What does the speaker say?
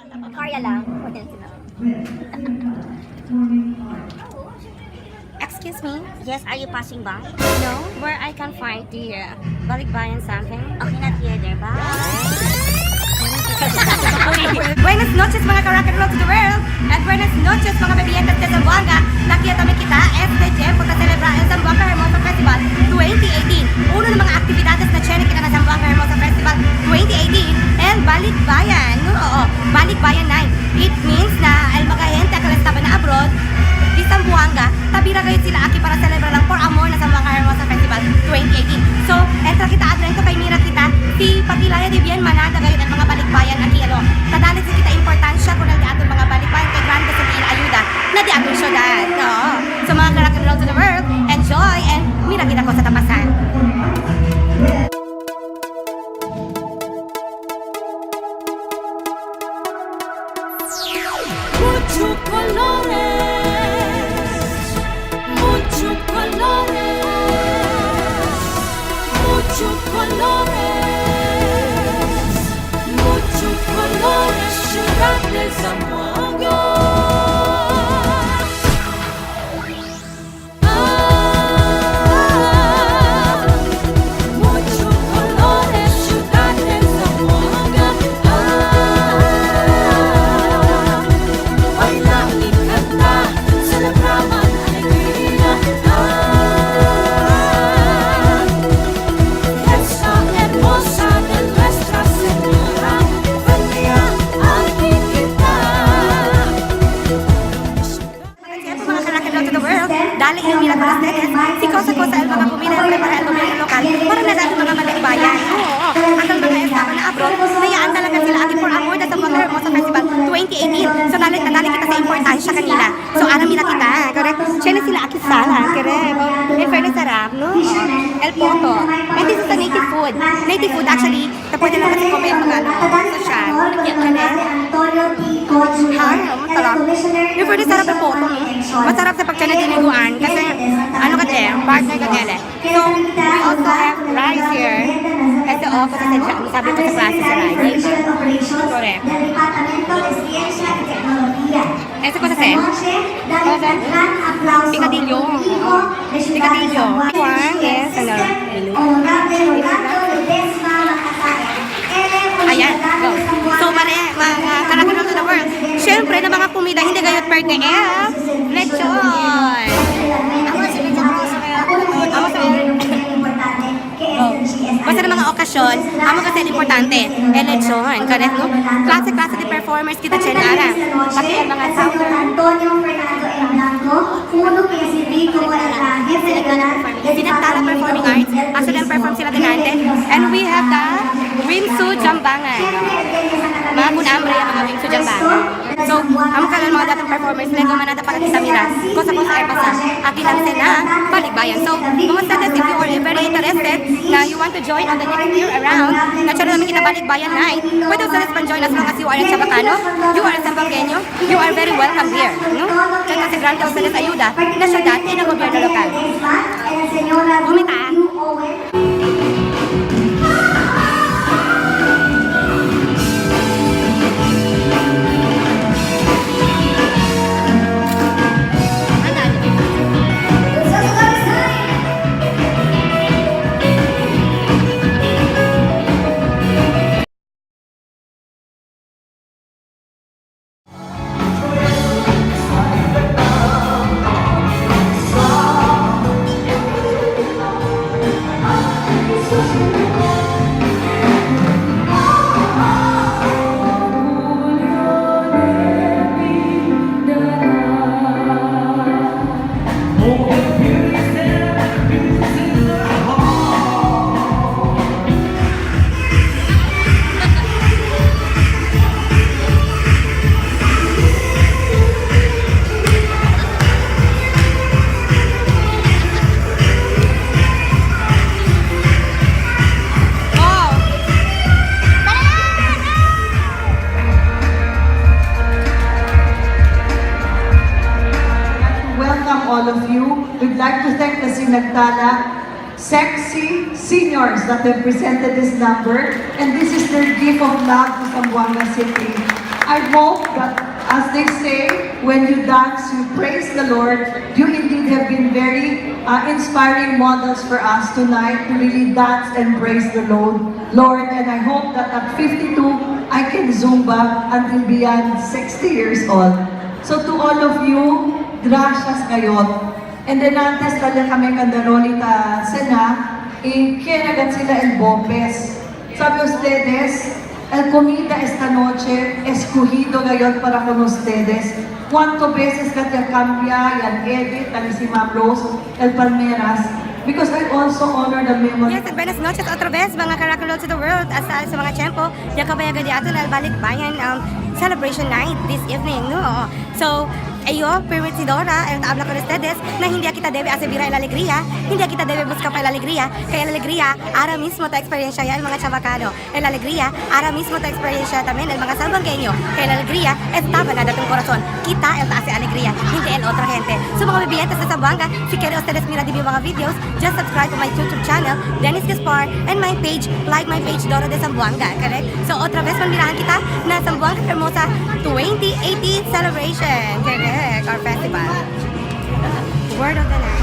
Karya lang. Excuse me? Yes, are you passing by? No? Where I can find the balikbayan something? Okay, not here there. Bye! Buenas noches mga ka-rock and roll to the world! At buenas noches mga bebientas de Zamboanga! Nakiyatami kita este tiempo sa celebrar el Zamboanga Hermosa Festival 2018. Uno ng mga aktibidades na chene kita na Zamboanga Hermosa Festival 2018 el Balikbayan. Oo, Balikbayan Night. It means na el mga gente que estaban na abroad di Zamboanga, tabira kayo sila aki para celebrar lang por amor na Zamboanga Hermosa Festival 2018. So, entra kita adrento kay mira kita si Patilaya de Bien Manada gayon ang mga balikbayan aki ano. Tadalit sa kita importansya kung di aton mga balikbayan kay grande sa ayuda na di aton syudad. No? So mga ka-rock and roll to the world, enjoy and mira kita ko sa tapasan. Muchos colores, muchos colores, muchos colores, muchos colores, ciudad de Zamboanga. Muchos colores, ciudad de Zamboanga. Baila y canta, celebramos alegría. Esta hermosa de Nuestra Señora, venía aquí kita. Mga ka-rock and roll to the world, dali yung mira para ustedes, si cosa-cosa el mga kuminere para el gobierno lokal, para na dati mga balikbayan. Oo, hanggang mga estaba na abroad, nayaan talaga sila ating for amor na sa Zamboanga Hermosa Festival 2018. So nalit kita sa importansya kanila. So alam nila kita, correct? Chene sila aki sala, correct? In fairness sarap, no? El poto. And this is a native food. Native food actually, na pwede naman sa comment mga social. Masarap. Yung pwede sarap el poto, no? Masarap sa pagchana diniguan kasi ano ka te, partner ka tele. So, we also have rice here. Kasi ako sa sabi ko sa klase sa rice. Correct. Ito ko sa se. Picadillo. Picadillo. One is, ano? Ayan, go. So, mga ka-rock and roll to the world. Siyempre, na mga pumida, hindi gayot per DF. Lechon! Basta ng mga okasyon, amo kasi importante, lechon, correct, no? Klase-klase di performers kita chenara. Pati ang mga sounder. Antonio Fernando Blanco, uno que es Rico Arage, Sinagtala Performing Arts. Actually, ang perform sila dinante. And we have the Wingsu Jambangan. Mga kunambre yung mga Wingsu Jambangan. So, amo ka lang mga datang performers, lego man natin para kita mira. Kosa-kosa ay basa. Aki lang sila, balikbayan. So, mga status, if you are very interested na you want to join on the next year around, na siya namin kita balikbayan night, pwede usalis pan join as long as you are in Chabacano, you are in Zamboangueño, you are very welcome here. No? Kaya kasi grande usalis ayuda na siya dati ng gobyerno lokal. Bumita! all of you. We'd like to thank the Sinagtala sexy seniors that have presented this number. And this is their gift of love to Zamboanga City. I hope that, as they say, when you dance, you praise the Lord. You indeed have been very inspiring models for us tonight to really dance and praise the Lord. And I hope that at 52, I can Zumba until beyond 60 years old. So to all of you, gracias kayo. And then antes talaga kami kandarolita sena, kinagat sila el bopes. Sabi ustedes, el comida esta noche escogido ngayon para con ustedes. ¿Cuánto veces ka te cambia yan edit, tali si Ma'am Rose, el Palmeras? Because I also honor the memory. Yes, at buenas noches otra vez, mga Karakulot to the world. Asa sa mga tiyempo, yung kabayagan di ato na balikbayan celebration night this evening, no? So, ayo, permitidora, el habla con ustedes, na hindi kita debe asibira el alegría, hindi kita debe buscar pa el alegría, kaya el alegría, ahora mismo ta experiencia ya el mga chabacano. El alegría, ahora mismo ta experiencia también el mga salbangkeño. Kaya el alegría, estaba na dating corazon. Kita el taas alegría, hindi el otra gente. So mga bibiyentes sa Zamboanga, si quiere ustedes mira di mga videos, just subscribe to my YouTube channel, Dennis Gaspar, and my page, like my page, Dora de Zamboanga, correct? So otra vez manmirahan kita na Zamboanga Hermosa 2018 celebration, correct? Our festival. Word of the night.